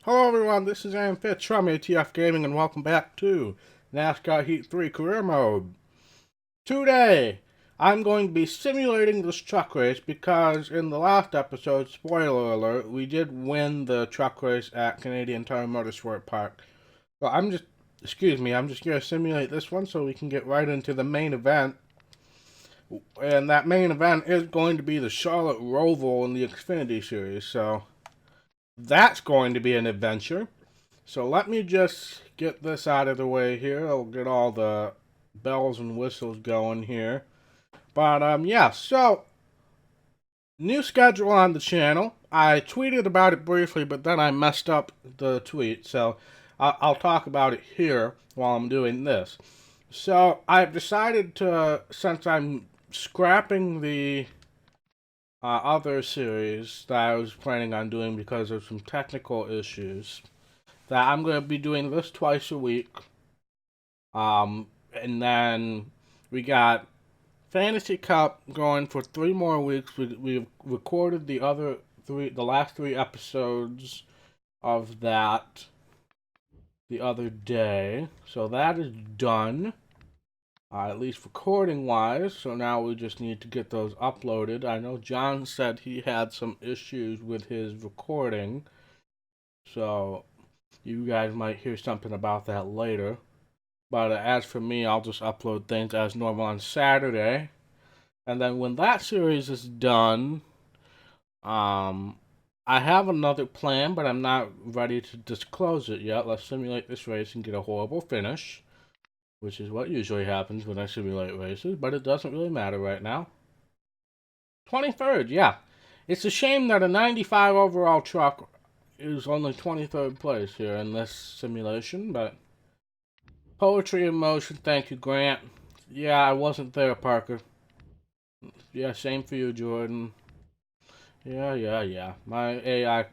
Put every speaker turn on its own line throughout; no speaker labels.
Hello everyone, this is Aaron Fitz from ATF Gaming and welcome back to NASCAR Heat 3 Career Mode. Today, I'm going to be simulating this truck race because in the last episode, spoiler alert, we did win the truck race at Canadian Tire Motorsport Park. So I'm just going to simulate this one so we can get right into the main event. And that main event is going to be the Charlotte Roval in the Xfinity Series, so that's going to be an adventure. So let me just get this out of the way here. I'll get all the bells and whistles going here. But yeah, so new schedule on the channel. I tweeted about it briefly, but then I messed up the tweet. So I'll talk about it here while I'm doing this. So I've decided to, since I'm scrapping the other series that I was planning on doing because of some technical issues, that I'm going to be doing this twice a week. And then we got Fantasy Cup going for 3 more weeks. We've recorded the last 3 episodes of that the other day. So that is done. At least recording-wise, so now we just need to get those uploaded. I know John said he had some issues with his recording, so you guys might hear something about that later. But as for me, I'll just upload things as normal on Saturday. And then when that series is done, I have another plan, but I'm not ready to disclose it yet. Let's simulate this race and get a horrible finish, which is what usually happens when I simulate races, but it doesn't really matter right now. 23rd, yeah. It's a shame that a 95 overall truck is only 23rd place here in this simulation, but poetry in motion, thank you, Grant. Yeah, I wasn't there, Parker. Yeah, same for you, Jordan. Yeah. My AI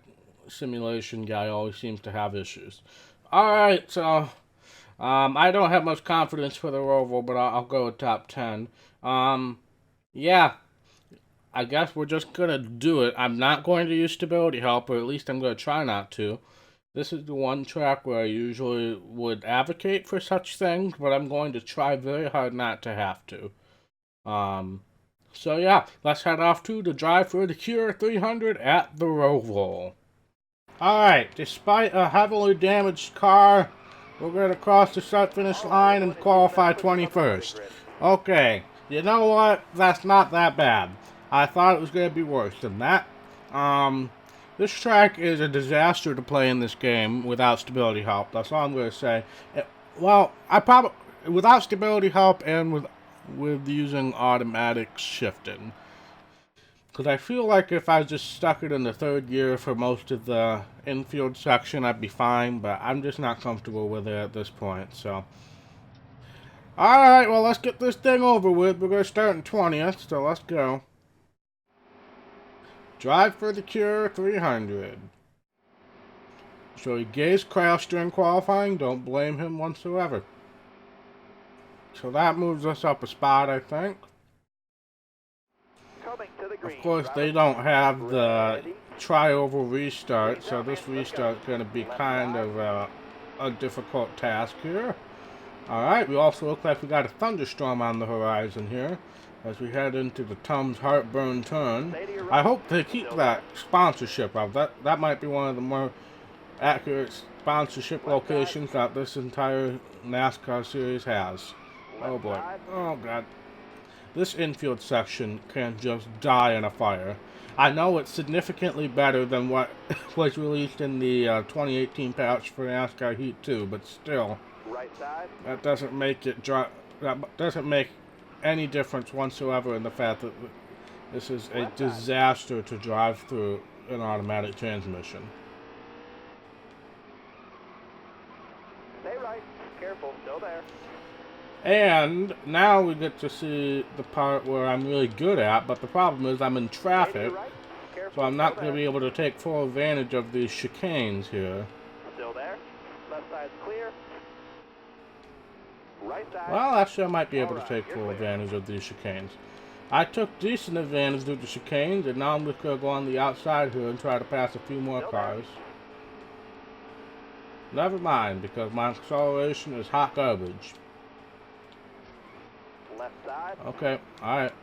simulation guy always seems to have issues. Alright, so I don't have much confidence for the Roval, but I'll go with top 10. Yeah, I guess we're just gonna do it. I'm not going to use stability help, or at least I'm gonna try not to. This is the one track where I usually would advocate for such things, but I'm going to try very hard not to have to. So yeah, let's head off to the Drive for the Cure 300 at the Roval. Alright, despite a heavily damaged car, we're going to cross the start-finish line and qualify 21st. Okay, you know what? That's not that bad. I thought it was going to be worse than that. This track is a disaster to play in this game without stability help. That's all I'm going to say. Without stability help and with using automatic shifting. Because I feel like if I just stuck it in the 3rd gear for most of the infield section, I'd be fine, but I'm just not comfortable with it at this point, so. Alright, well, let's get this thing over with. We're going to start in 20th, so let's go. Drive for the Cure 300. So he gazed crashed during qualifying. Don't blame him whatsoever. So that moves us up a spot, I think. Of course, they don't have the tri-oval restart, so this restart is going to be kind of a difficult task here. Alright, we also look like we got a thunderstorm on the horizon here as we head into the Tums Heartburn turn. I hope they keep that sponsorship up. That might be one of the more accurate sponsorship locations that this entire NASCAR series has. Oh boy. Oh god. This infield section can just die in a fire. I know it's significantly better than what was released in the 2018 patch for NASCAR Heat 2, but still, that doesn't make it that doesn't make any difference whatsoever in the fact that this is a disaster to drive through an automatic transmission.
Stay right. Careful. Still there.
And now we get to see the part where I'm really good at, but the problem is I'm in traffic, so I'm not going to be able to take full advantage of these chicanes here.
Still there. Left side's clear. Right side.
Well, actually I might be able to take full advantage of these chicanes. I took decent advantage of the chicanes, and now I'm just going to go on the outside here and try to pass a few more cars. Never mind, because my acceleration is hot garbage.
Left side.
Okay, alright.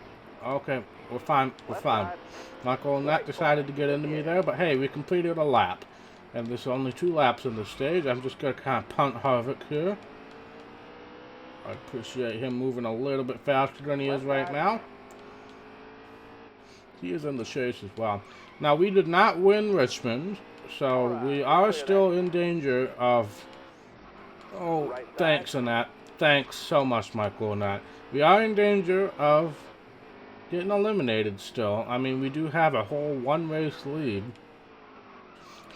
Okay, we're fine, we're
Left
fine.
side.
Michael and Nat decided to get into me there, but hey, we completed a lap. And there's only 2 laps in the stage. I'm just going to kind of punt Harvick here. I appreciate him moving a little bit faster than he is right now. He is in the chase as well. Now, we did not win Richmond, so we are still in danger of... Oh, thanks, Annette. Thanks so much, Michael and Nat. We are in danger of getting eliminated still. I mean, we do have a whole 1-race lead.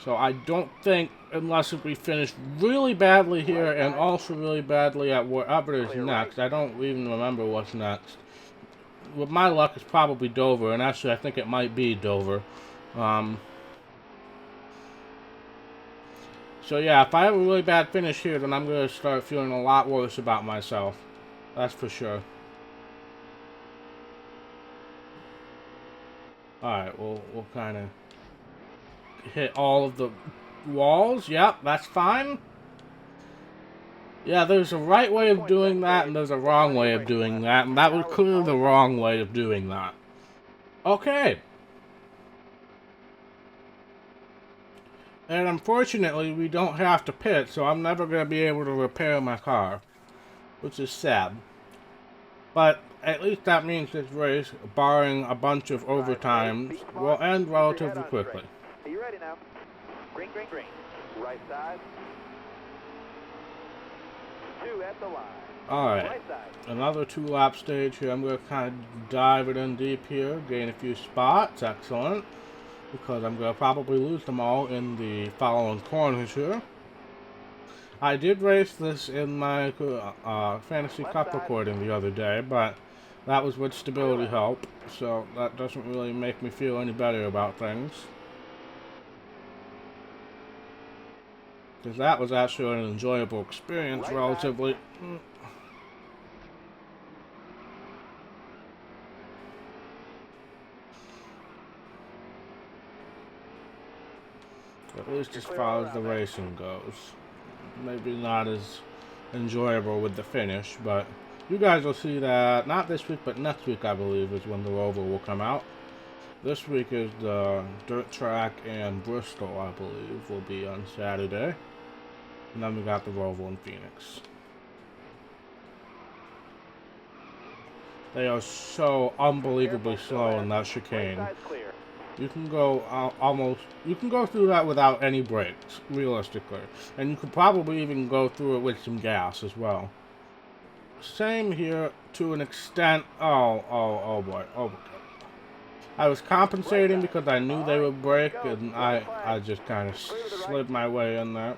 So I don't think, unless if we finish really badly here and also really badly at wherever is next, I don't even remember what's next. With my luck, it's probably Dover, and actually I think it might be Dover. So yeah, if I have a really bad finish here, then I'm going to start feeling a lot worse about myself. That's for sure. Alright, we'll kind of hit all of the walls. Yep, that's fine. Yeah, there's a right way of doing that, and there's a wrong way of doing that, and that was clearly the wrong way of doing that. Okay. And unfortunately, we don't have to pit, so I'm never going to be able to repair my car, which is sad. But at least that means this race, barring a bunch of overtimes, will end relatively quickly.
Are you ready now? Green, green, green. Right side. 2 at the line.
Alright,
Right side.
another 2-lap stage here. I'm going to kind of dive it in deep here, gain a few spots. Excellent. Because I'm going to probably lose them all in the following corners here. I did race this in my Fantasy Cup recording the other day, but that was with stability help, so that doesn't really make me feel any better about things. Because that was actually an enjoyable experience, relatively. At least as far as the racing goes. Maybe not as enjoyable with the finish, but you guys will see that, not this week, but next week, I believe, is when the Roval will come out. This week is the dirt track and Bristol, I believe, will be on Saturday. And then we got the Roval in Phoenix. They are so unbelievably slow in that chicane. You can go you can go through that without any brakes, realistically. And you could probably even go through it with some gas as well. Same here to an extent. Oh boy. Oh my God. I was compensating because I knew they would brake, and I just kind of slid my way in there.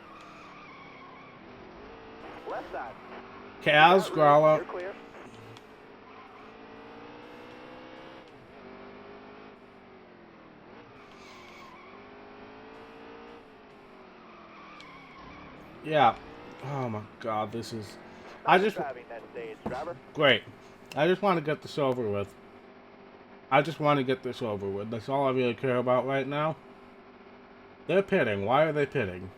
Kaz, Gralla. Yeah. Oh my God, this is... Great. I just want to get this over with. That's all I really care about right now. They're pitting. Why are they pitting?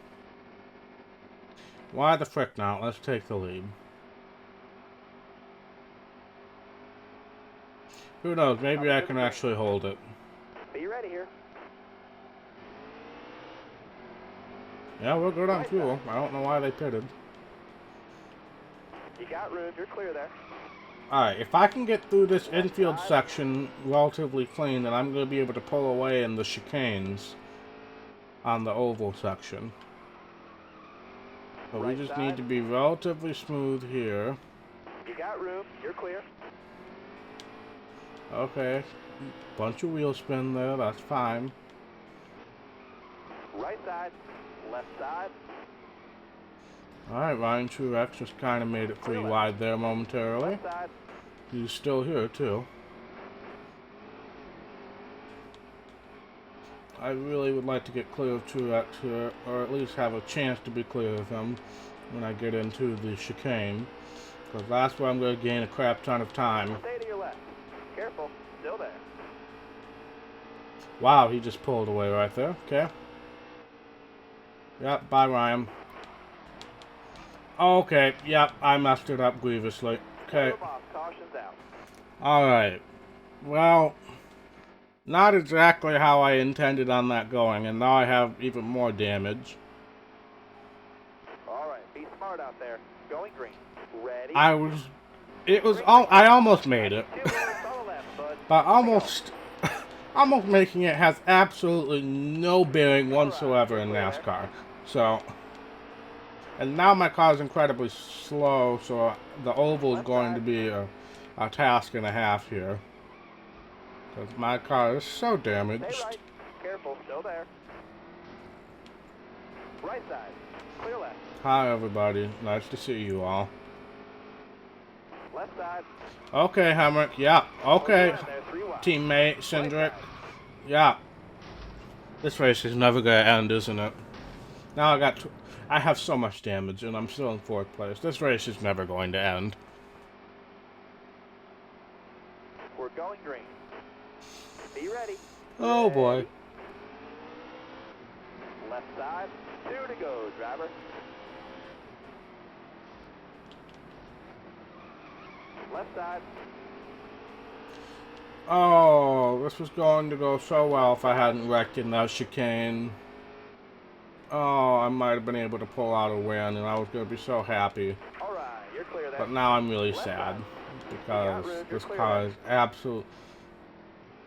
Why the frick not? Let's take the lead. Who knows? Maybe I can actually hold it.
Are you ready here?
Yeah, we're good on fuel. I don't know why they pitted.
You got room. You're clear there.
Alright, if I can get through this infield section relatively clean, then I'm going to be able to pull away in the chicanes on the oval section. But we just need to be relatively smooth here.
You got room. You're clear.
Okay. Bunch of wheel spin there. That's fine.
Right side. Left side.
Alright, Ryan Truex just kind of made it pretty wide there momentarily. He's still here, too. I really would like to get clear of Truex here, or at least have a chance to be clear of him when I get into the chicane. Because that's where I'm going to gain a crap ton of time.
Stay to your left. Careful. Still there.
Wow, he just pulled away right there. Okay. Yep, bye, Ryan. Okay, yep, I messed it up grievously. Okay,
Caution's out.
alright. Well, not exactly how I intended on that going, and now I have even more damage.
All right, be smart out there. Going green. Ready?
I almost made it.
2 minutes on the left, bud.
But almost making it has absolutely no bearing whatsoever in NASCAR. So, and now my car is incredibly slow, so the oval is going to be a task and a half here. Because my car is so
Stay
damaged.
right. Careful, still there. Right side. Clear left.
Hi everybody, nice to see you all.
Left side.
Okay, Hemrick, yeah, okay.
Hold on there, 3 wide.
Teammate, Cindric, yeah. This race is never gonna end, isn't it? Now I have so much damage and I'm still in 4th place. This race is never going to end.
We're going green. Be ready.
Oh boy.
Left side. 2 to go, driver. Left side.
Oh, this was going to go so well if I hadn't wrecked in that chicane. Oh, I might have been able to pull out a win and I was going to be so happy.
All right, you're clear there.
But now I'm really sad because this car is absolute.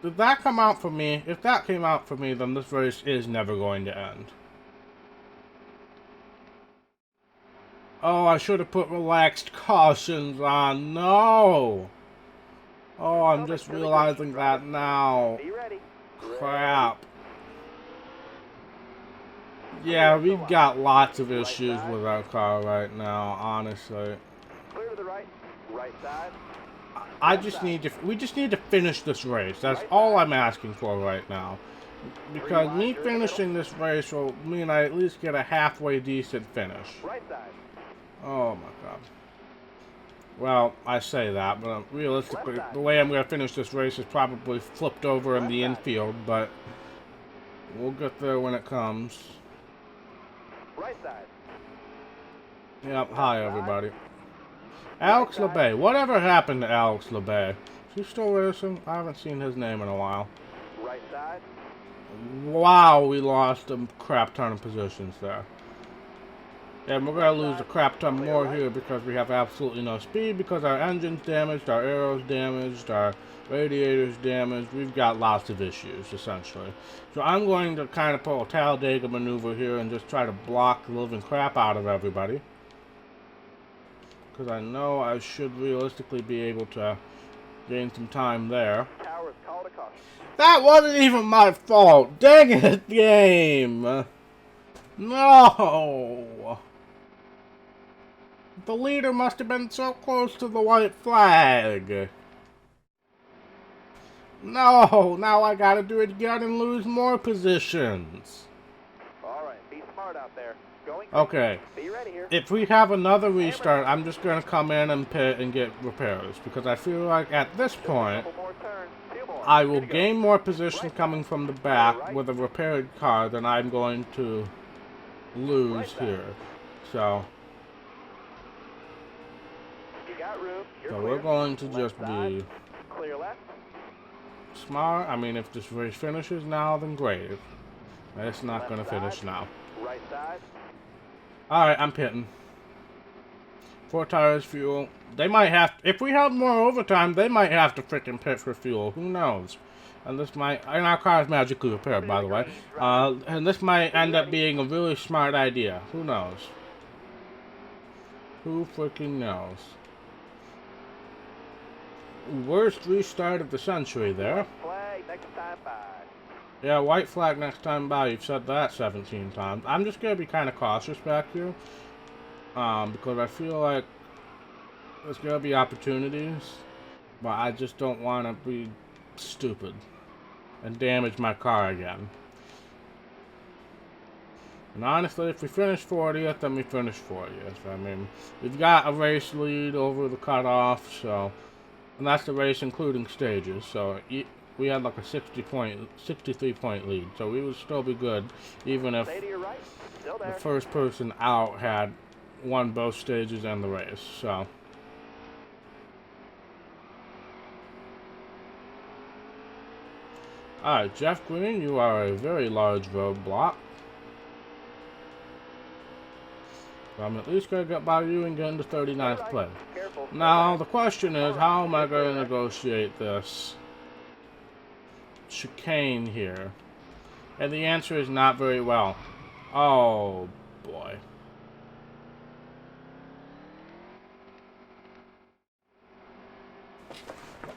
Did that come out for me? If that came out for me, then this race is never going to end. Oh, I should have put relaxed cautions on. No! Oh, I'm just realizing that now.
Be ready.
Crap. Yeah, we've got lots of issues with our car right now, honestly.
Clear to the right. Right side.
We just need to finish this race. That's all I'm asking for right now. Because me finishing this race will mean I at least get a halfway decent finish.
Right side.
Oh my god. Well, I say that, but realistically, the way I'm going to finish this race is probably flipped over in the infield, but we'll get there when it comes.
Right side.
Yep, hi everybody. Alex LeBay. Whatever happened to Alex LeBay? Is he still racing? I haven't seen his name in a while.
Right side.
Wow, we lost a crap ton of positions there. And we're going to lose a crap ton more here because we have absolutely no speed, because our engine's damaged, our aero's damaged, our radiator's damaged. We've got lots of issues, essentially. So I'm going to kind of pull a Talladega maneuver here and just try to block the living crap out of everybody. Because I know I should realistically be able to gain some time there.
Towers, call to caution.
That wasn't even my fault! Dang it, game! No! The leader must have been so close to the white flag. No! Now I gotta do it again and lose more positions.
Alright, be smart out there. Going
Okay.
Be ready here.
If we have another restart, I'm just gonna come in and pit and get repairs. Because I feel like at this point,
Couple more turns. 2 more.
I will
Good to go.
gain more position coming from the back with a repaired car than I'm going to lose here. So
You got room. You're
we're
clear.
going to
Left
just
side.
be
Clear left.
smart. I mean, if this race finishes now, then great. It's not going to finish now.
Right side.
Alright, I'm pitting. 4 tires, fuel. They might have, if we have more overtime, they might have to freaking pit for fuel. Who knows? And this might, and our car is magically repaired, by the way. And this might end up being a really smart idea. Who knows? Who freaking knows? Worst restart of the century there.
Flag next time by.
Yeah, white flag next time by. You've said that 17 times. I'm just going to be kind of cautious back here. Because I feel like there's going to be opportunities. But I just don't want to be stupid and damage my car again. And honestly, if we finish 40th, then we finish 40th. I mean, we've got a race lead over the cutoff, so... And that's the race including stages, so we had like a 63-point lead. So we would still be good, even if
Stay to your right. Still there.
the first person out had won both stages and the race. So, alright, Jeff Green, you are a very large roadblock. So I'm at least going to get by you and get into 39th place.
Careful.
Now, the question is, how am I going to negotiate this chicane here? And the answer is not very well. Oh, boy.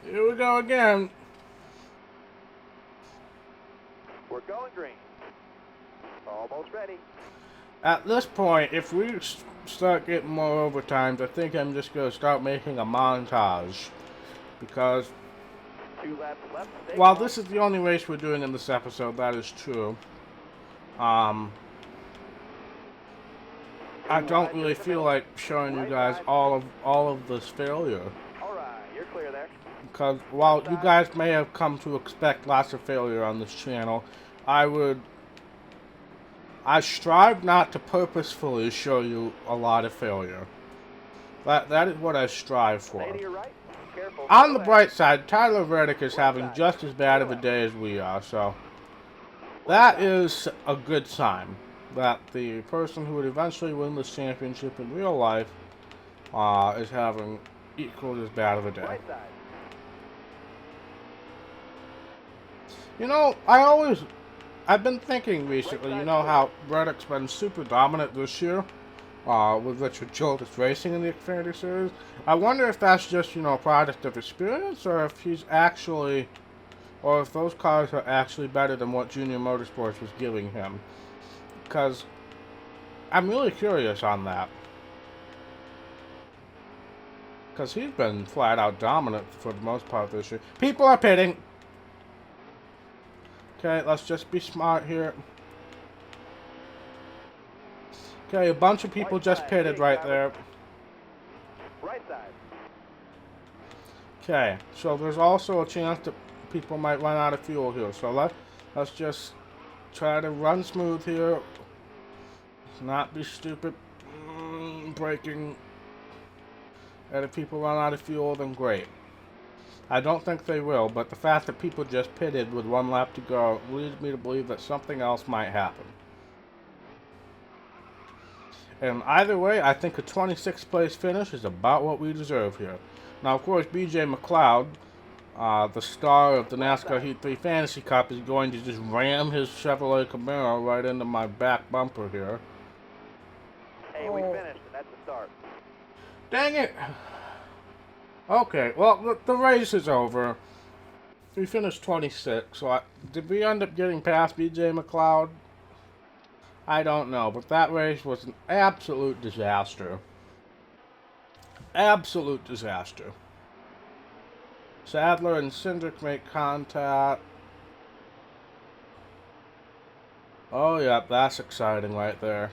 Here we go again.
We're going green. Almost ready.
At this point, if we start getting more overtimes, I think I'm just going to start making a montage. Because
2 laps left. Stay
while
calm.
this is the only race we're doing in this episode, that is true. I don't really feel like showing you guys all of this failure.
Alright, you're clear there.
Because while you guys may have come to expect lots of failure on this channel, I strive not to purposefully show you a lot of failure. That is what I strive for.
Stay to your right. Careful.
On the
Go
bright side, Tyler Reddick is having just as bad of a day as we are, so that is a good sign that the person who would eventually win this championship in real life is having equally as bad of a day.
right side.
You know, I've been thinking recently, you know how Reddick's been super dominant this year with Richard Childress racing in the Xfinity Series. I wonder if that's just, you know, a product of experience, or if he's actually, or if those cars are actually better than what Junior Motorsports was giving him. Because I'm really curious on that. Because he's been flat out dominant for the most part this year. People are pitting. Okay, let's just be smart here. Okay, a bunch of people just pitted right there.
Right side.
Okay, so there's also a chance that people might run out of fuel here. So let's just try to run smooth here. Not be stupid. Braking. And if people run out of fuel, then great. I don't think they will, but the fact that people just pitted with 1 lap to go leads me to believe that something else might happen. And either way, I think a 26th place finish is about what we deserve here. Now, of course, BJ McLeod, the star of the NASCAR Heat 3 Fantasy Cup, is going to just ram his Chevrolet Camaro right into my back bumper here.
Hey, we finished, and that's the start.
Dang it! Okay, well, the race is over. We finished 26, so did we end up getting past BJ McLeod? I don't know, but that race was an absolute disaster. Absolute disaster. Sadler and Cindric make contact. Oh, yeah, that's exciting right there.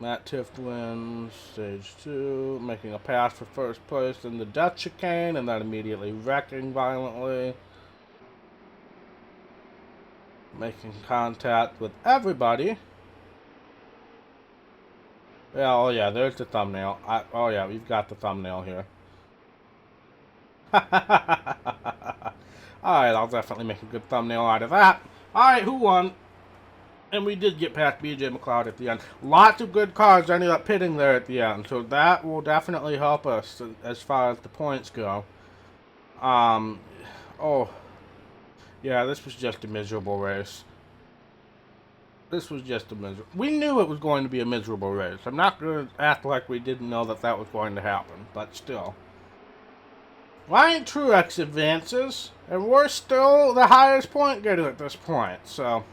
Matt Tift wins stage 2, making a pass for first place in the Dutch chicane, and then immediately wrecking violently. Making contact with everybody. Yeah, oh yeah, there's the thumbnail. Oh yeah, we've got the thumbnail here. Alright, I'll definitely make a good thumbnail out of that. Alright, who won? And we did get past BJ McLeod at the end. Lots of good cars ended up pitting there at the end, so that will definitely help us as far as the points go. Oh, yeah, this was just a miserable race. This was just a miserable... We knew it was going to be a miserable race. I'm not going to act like we didn't know that that was going to happen, but still. Ryan Truex advances, and we're still the highest point getter at this point, so...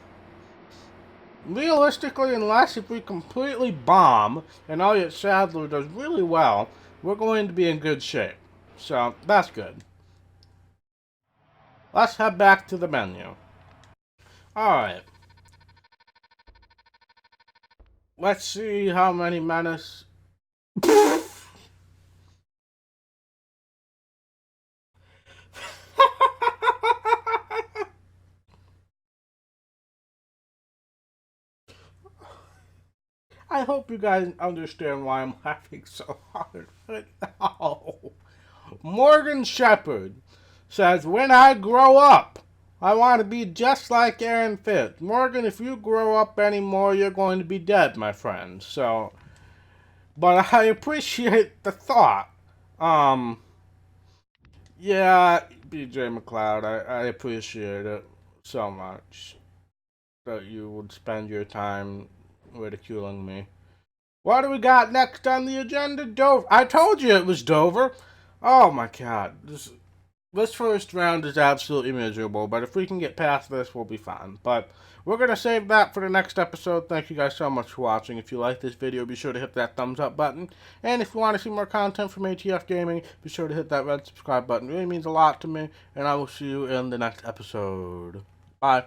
Realistically, unless if we completely bomb, and Elliott Sadler does really well, we're going to be in good shape. So, that's good. Let's head back to the menu. Alright. Let's see how many Menace... I hope you guys understand why I'm laughing so hard right now. Morgan Shepherd says, when I grow up, I want to be just like Aaron Fitz. Morgan, if you grow up anymore, you're going to be dead, my friend. So, but I appreciate the thought. Yeah, BJ McLeod, I appreciate it so much that you would spend your time ridiculing me. What do we got next on the agenda? Dover. I told you it was Dover. Oh my god. This first round is absolutely miserable, but if we can get past this, we'll be fine. But we're going to save that for the next episode. Thank you guys so much for watching. If you like this video, be sure to hit that thumbs up button. And if you want to see more content from ATF Gaming, be sure to hit that red subscribe button. It really means a lot to me, and I will see you in the next episode. Bye.